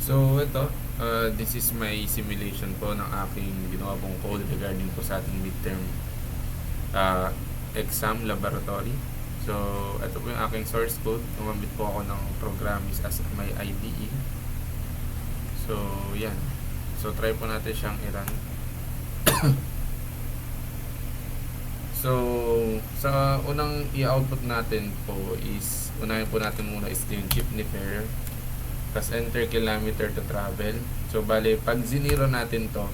So ito, this is my simulation po ng aking ginawa pong code regarding po sa ating midterm uh, exam laboratory. So ito po yung aking source code. Gumamit po ako ng Programmist as my IDE. So yan. So try po natin siyang i-run. So sa unang i-output natin po is, unahin po natin muna is yung jeepney fare. Tapos enter kilometer to travel. So bali, pag zinero natin to,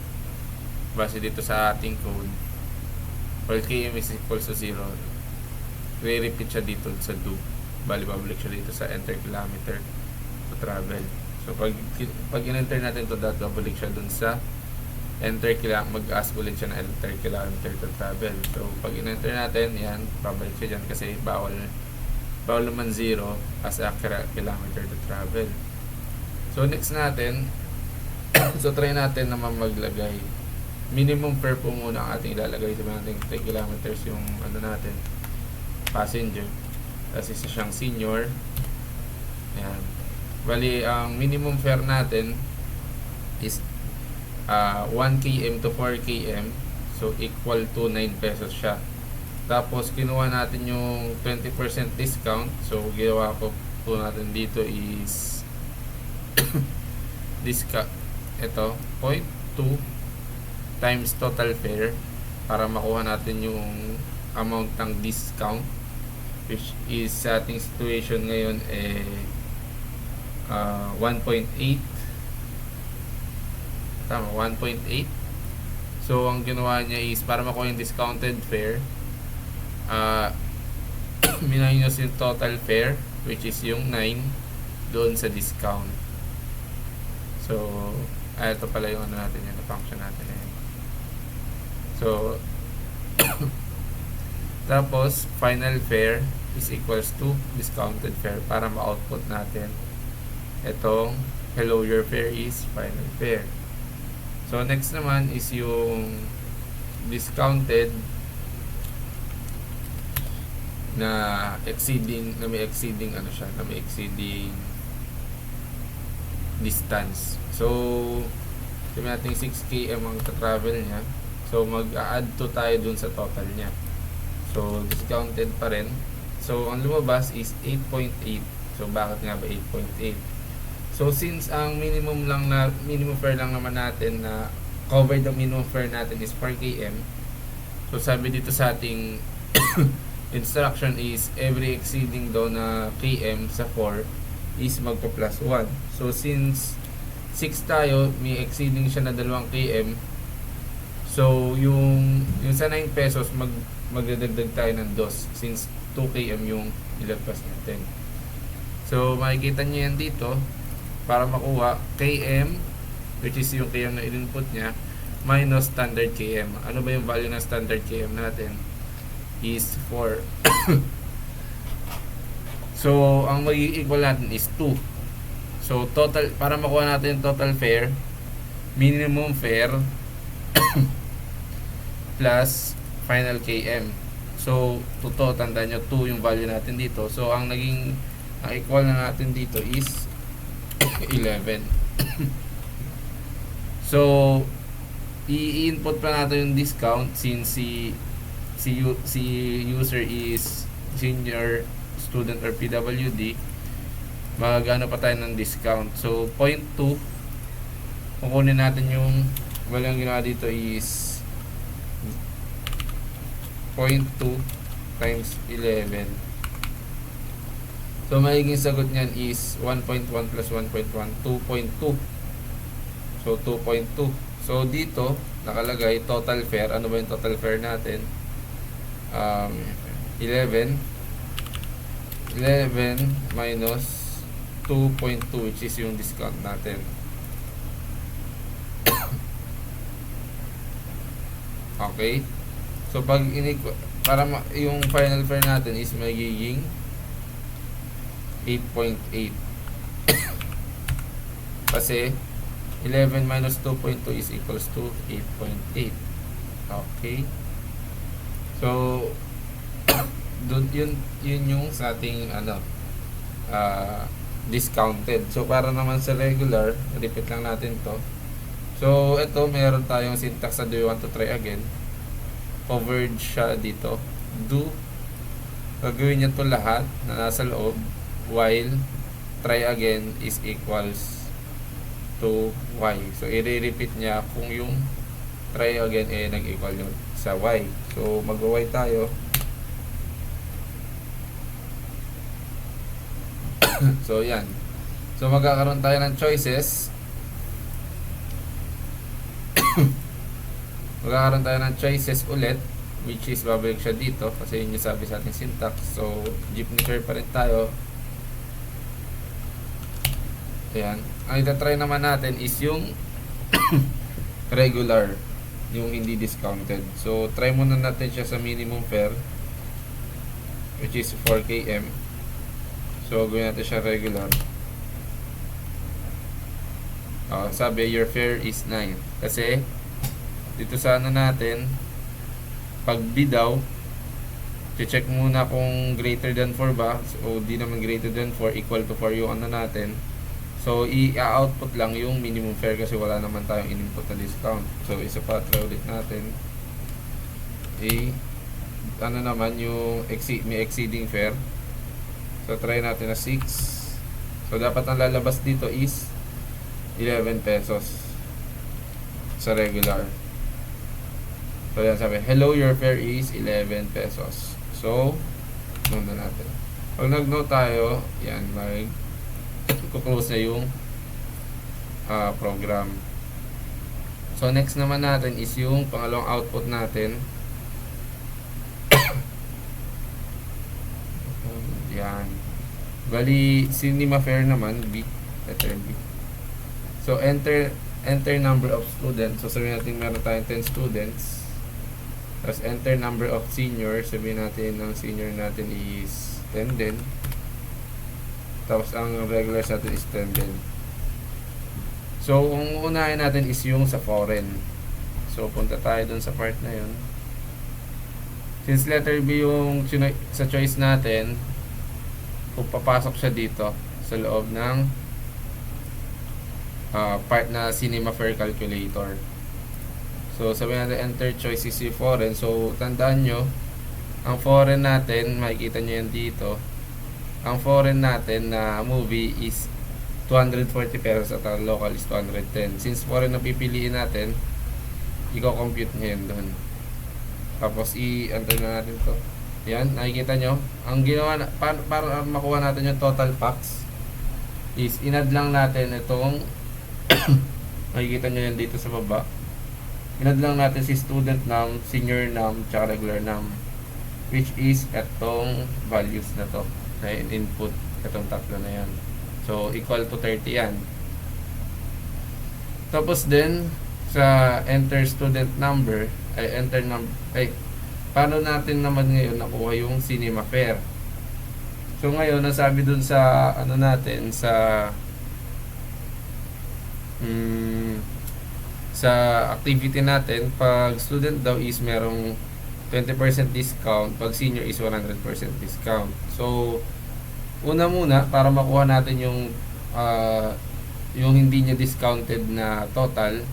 base dito sa ating code, while km is equals to 0, re-repeat siya dito sa do. Bali, babalik siya dito sa enter kilometer to travel. So pag in-enter natin to, babalik siya dun sa enter kilometer, mag-ask ulit siya na enter kilometer to travel. So pag in-enter natin, yan, babalik siya dyan kasi bawal naman 0 as a kilometer to travel. So next natin, so try natin naman maglagay minimum fare po muna ang ating ilalagay. Sabi natin 3 kilometers yung ano natin, passenger. Tapos isa siyang senior. Ayan. Bali, ang minimum fare natin is 1 km to 4 km. So equal to 9 pesos siya. Tapos kinuha natin yung 20% discount. So ginawa po natin dito is discount, ito 0.2 times total fare para makuha natin yung amount ng discount, which is sa ating situation ngayon 1.8. Tama, 1.8. So ang ginawa niya is, para makuha yung discounted fare, minus yung total fare, which is yung 9 doon sa discount. So, ito pala yung ano natin yan, function natin yan. So, tapos, final fare is equals to discounted fare para ma-output natin itong hello, your fare is final fare. So, next naman is yung discounted na may exceeding distance. So, sabi natin 6 km ang travel niya. So, mag-add to tayo dun sa total niya. So, discounted pa rin. So, ang lumabas is 8.8. So, bakit nga ba 8.8? So, since ang minimum fare lang naman natin na covered the minimum fare natin is 4 km. So, sabi dito sa ating instruction is every exceeding daw na km sa 4 is magpa-plus 1. So since 6 tayo, may exceeding siya na 2 km. So yung sa 9 pesos magdadagdag tayo ng 2 since 2 km yung ilagpas natin. So makikita niyo yan dito para makuha km, which is yung km na input niya, minus standard km. Ano ba yung value ng standard km natin? Is 4. So, ang mag-equal natin is 2. So, total, para makuha natin yung total fare, minimum fare plus final km. So, tandaan nyo, 2 yung value natin dito. So, ang equal na natin dito is 11. So, i-input pa natin yung discount since si user is senior student or PWD, magano pa tayo ng discount. So 0.2, kukunin natin yung walang ginawa dito is 0.2 times 11. So magiging sagot niyan is 1.1 plus 1.1, 2.2. So 2.2. So dito nakalagay total fare. Ano ba yung total fare natin? 11 minus 2.2, which is yung discount natin. Okay. So pag yung final fare natin is magiging 8.8. Kasi 11 minus 2.2 is equals to 8.8. Okay. So yun yung sa ating discounted. So para naman sa regular, repeat lang natin to. So ito, meron tayong syntax na do you want to try again. Covered siya dito. Do, gagawin niya to lahat na nasa loob, while try again is equals to y. So i-repeat niya kung yung try again nag-equal yun sa y. So mag-y tayo. So yan. So magkakaroon tayo ng choices. Magkakaroon tayo ng choices ulit, which is babalik siya dito kasi yun yung sabi sa ating syntax. So jeepney fair pa rin tayo. Ayan. Ang itatry naman natin is yung regular, yung hindi discounted. So try muna natin siya sa minimum fare, which is 4 km. So gawin natin siya regular. Sabi your fare is 9. Kasi dito sa ano natin, pag B daw, check muna kung greater than 4 ba. So di naman greater than 4, equal to 4 yung ano natin. So i-output lang yung minimum fare kasi wala naman tayong in-input na discount. So isa pa, try ulit natin. Ano naman yung may exceeding fare. So try natin na 6. So dapat ang lalabas dito is 11 pesos sa regular. So yan, sabi, hello, your fare is 11 pesos. So note na natin. Pag nag-note tayo, yan, mag-close na yung program. So next naman natin is yung pangalawang output natin. Yan. Bali, cinema fare naman, B. Letter B. So, enter number of students. So, sabihin natin meron tayong 10 students. Tapos, enter number of senior. Sabihin natin ang senior natin is 10 din. Tapos, ang regulars natin is 10 din. So, kung unahin natin is yung sa foreign. So, punta tayo dun sa part na yun. Since letter B yung sa choice natin, kung papasok siya dito sa loob ng part na cinema fare calculator. So sabihin natin enter choice is foreign. So tandaan nyo, ang foreign natin, makikita nyo yan dito, ang foreign natin na movie is 240 pesos at ang local is 210. Since foreign na pipiliin natin, i-compute nyo yan doon. Tapos i-enter na natin to. Yan, nakikita nyo. Ang ginawa, para makuha natin yung total packs, is inad lang natin itong nakikita nyo yan dito sa baba. Inad lang natin si student num, senior num, tsaka regular num, which is itong values na to na input, itong tatlo na yan. So, equal to 30 yan. Tapos din, sa enter student number, paano natin naman ngayon nakuha yung cinema fare? So ngayon, nasabi dun sa ano natin, sa activity natin, pag student daw is merong 20% discount, pag senior is 100% discount. So una muna, para makuha natin yung hindi niya discounted na total,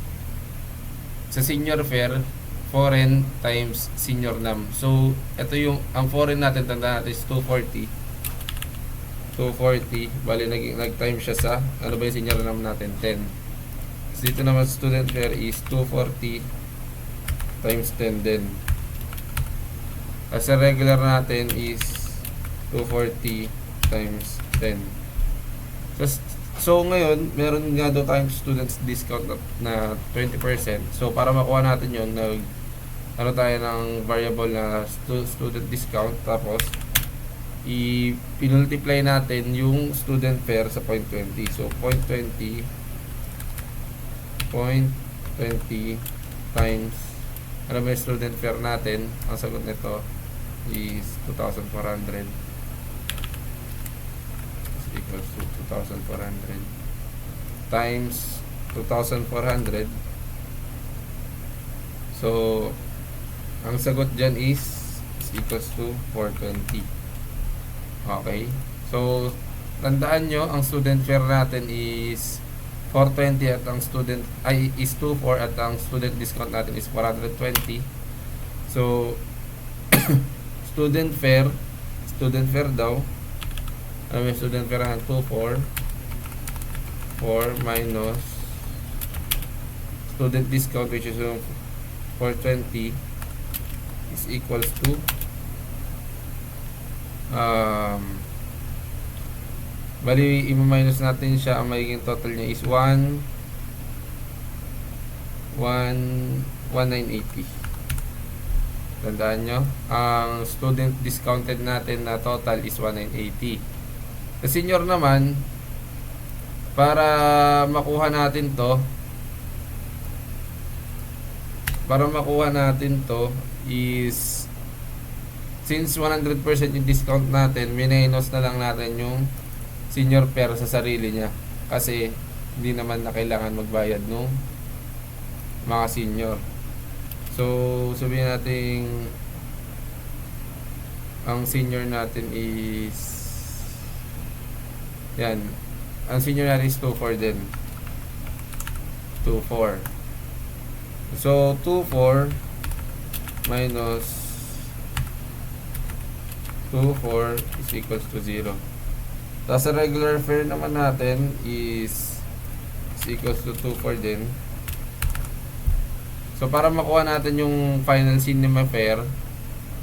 sa senior fare, foreign times senior num. So, ito yung, ang foreign natin, tanda natin is 240. 240, bali nag-time siya sa, ano ba yung senior num natin? 10. So, dito naman student fare is 240 times 10 din. As a regular natin is 240 times 10. So ngayon, meron nga daw tayong students discount na 20%. So para makuha natin yun, ano tayo ng variable na student discount, tapos i-multiply natin yung student fare sa 0.20. So 0.20 times, ano ba yung student fare natin? Ang sagot nito is 2,400 equals to 2,400 times 2,400. So ang sagot dyan is equals to 420. Okay, so tandaan nyo, ang student fare natin is 420 at ang student ay is 24 at ang student discount natin is 420. So student fare daw, may student fare ng 24 4 minus student discount, which is 420, is equals to bali i-minus natin siya. Ang magiging total niya is 1980. Tandaan nyo, ang student discounted natin na total is 1980. Sa senior naman, para makuha natin to is, since 100% yung discount natin, minus na lang natin yung senior fare sa sarili niya, kasi hindi naman na kailangan magbayad nung mga senior. So sabihin natin ang senior natin is yan, ang senior natin is 24 din, 24. So 24 minus 24 is equals to 0. Tapos sa regular fare naman natin is equals to 24 din. So para makuha natin yung final cinema fare,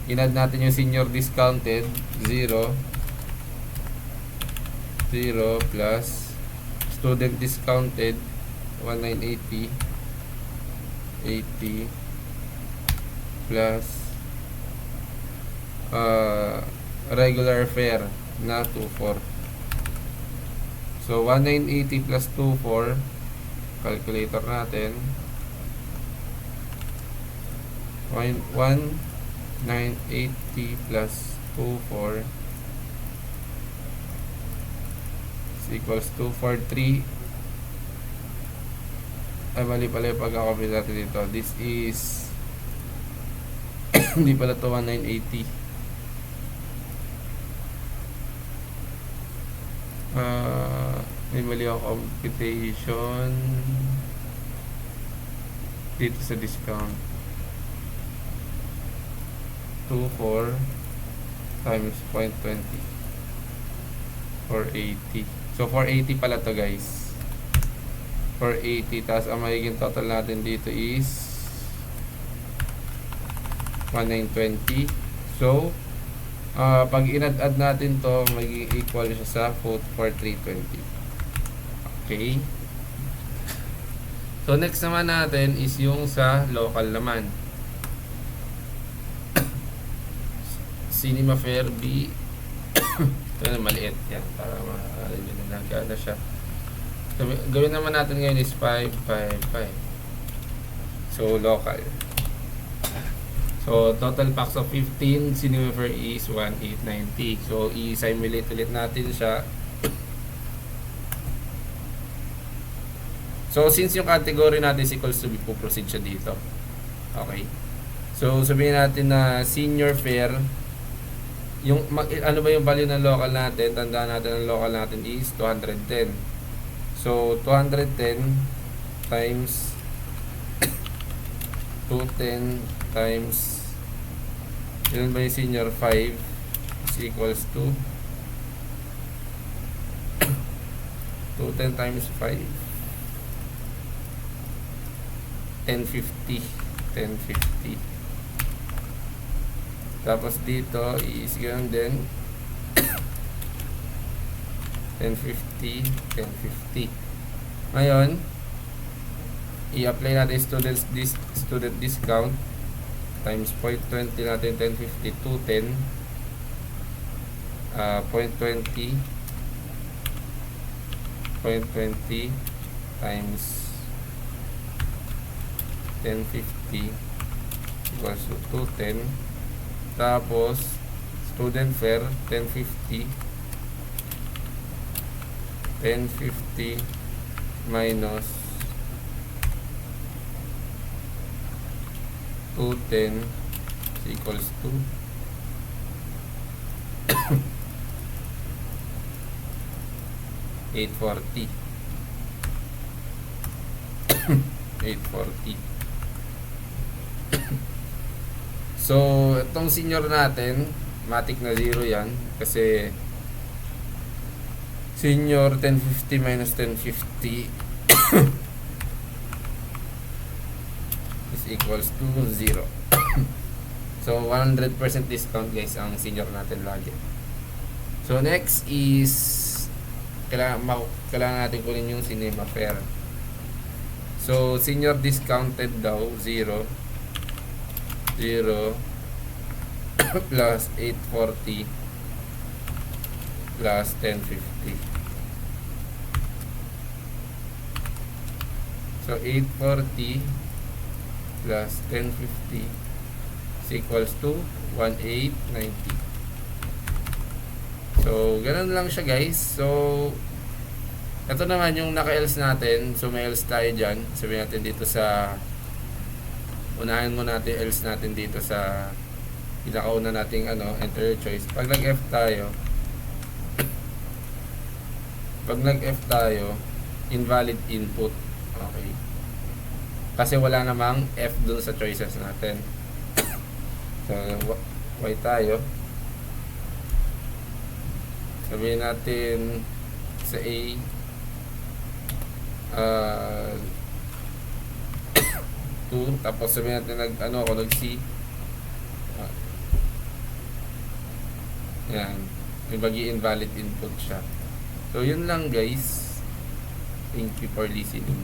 in-add natin yung senior discounted 0 plus student discounted 1980 80 plus regular fare na 24. So 1980 plus 24, calculator natin, 1980 plus 24 is equals to 43. Ay, mali pala yung pagkakopy natin dito. This is hindi pala to 1980. May mali ang computation dito sa discount. 24 times 0.20, 480. So 480 pala to, guys. 480. Tapos ang magiging total natin dito is 1920. So pag in-add natin to, magiging equal siya sa 4320. Okay. So next naman natin is yung sa local naman. Cinema fare B. Ito na maliit yan para maalala nyo na nagana siya. Gawin naman natin ngayon is 555. So local. So total packs of 15, cinema fare is 1890. So i-simulate ulit natin siya. So since yung category natin is equals to B, proceed siya dito. Okay. So sabihin natin na senior fare, yung ano ba yung value ng local natin? Tandaan natin ang local natin is 210. So 210 times 210 times, yun ba yung senior 5 is equals to 210 times 5, 1050. Tapos dito is ganoon din 1050. Ngayon i-apply natin student discount times 0.20 natin, 1050 to 10, 0.20 times 1050 equals to 210. Tapos student fare 1050 minus 210 equals to 1050 840. 840. So, itong senior natin, matic na 0 yan. Kasi, senior 1050 minus 1050 is equals to 0. So, 100% discount guys ang senior natin lagi. So, next is, kailangan natin kunin yung Cinema Fair. So, senior discounted daw, 0 plus 840 plus 1050. So 840 plus 1050 is equals to 1890. So ganun lang siya guys. So ito naman yung naka-else natin. So may else tayo dyan. Sabihin natin dito sa, unahin mo natin else natin dito sa pinakauna nating enter your choice. Pag nag-F tayo, invalid input. Okay. Kasi wala namang F dun sa choices natin. So, Y tayo. Sabihin natin sa A, 2, tapos sabihin natin nag-C. Yan. May invalid input siya. So, yun lang guys. Thank you for listening.